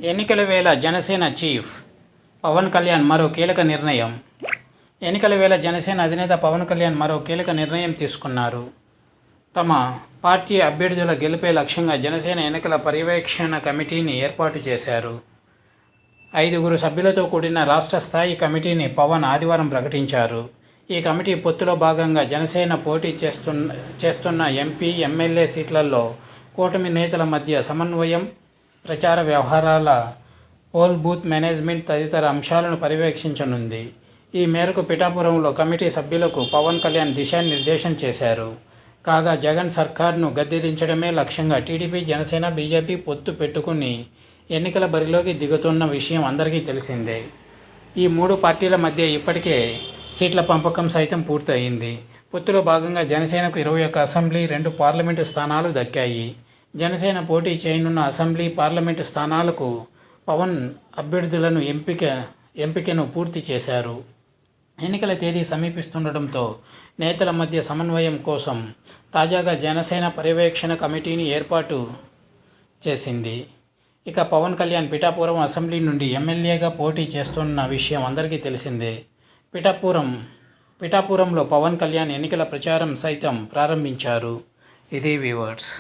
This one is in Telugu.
ఎన్నికల వేళ జనసేన చీఫ్ పవన్ కళ్యాణ్ మరో కీలక నిర్ణయం. ఎన్నికల వేళ జనసేన అధినేత పవన్ కళ్యాణ్ మరో కీలక నిర్ణయం తీసుకున్నారు. తమ పార్టీ అభ్యర్థుల గెలుపే లక్ష్యంగా జనసేన ఎన్నికల పర్యవేక్షణ కమిటీని ఏర్పాటు చేశారు. 5 సభ్యులతో కూడిన రాష్ట్ర స్థాయి కమిటీని పవన్ ఆదివారం ప్రకటించారు. ఈ కమిటీ పొత్తులో భాగంగా జనసేన పోటీ చేస్తున్న ఎంపీ, ఎమ్మెల్యే సీట్లలో కూటమి నేతల మధ్య సమన్వయం, ప్రచార వ్యవహారాల, పోల్ బూత్ మేనేజ్మెంట్ తదితర అంశాలను పర్యవేక్షించనుంది. ఈ మేరకు పిఠాపురంలో కమిటీ సభ్యులకు పవన్ కళ్యాణ్ దిశానిర్దేశం చేశారు. కాగా జగన్ సర్కార్ను గద్దెదించడమే లక్ష్యంగా టీడీపీ, జనసేన, బీజేపీ పొత్తు పెట్టుకుని ఎన్నికల బరిలోకి దిగుతున్న విషయం అందరికీ తెలిసిందే. ఈ 3 పార్టీల మధ్య ఇప్పటికే సీట్ల పంపకం సైతం పూర్తయింది. పొత్తులో భాగంగా జనసేనకు 21 అసెంబ్లీ, 2 పార్లమెంటు స్థానాలు దక్కాయి. జనసేన పోటీ చేయనున్న అసెంబ్లీ, పార్లమెంటు స్థానాలకు పవన్ అభ్యర్థులను ఎంపికను పూర్తి చేశారు. ఎన్నికల తేదీ సమీపిస్తుండటంతో నేతల మధ్య సమన్వయం కోసం తాజాగా జనసేన పర్యవేక్షణ కమిటీని ఏర్పాటు చేసింది. ఇక పవన్ కళ్యాణ్ పిఠాపురం అసెంబ్లీ నుండి ఎమ్మెల్యేగా పోటీ చేస్తున్న విషయం అందరికీ తెలిసిందే. పిఠాపురంలో పవన్ కళ్యాణ్ ఎన్నికల ప్రచారం సైతం ప్రారంభించారు. ఇది వ్యూవర్స్.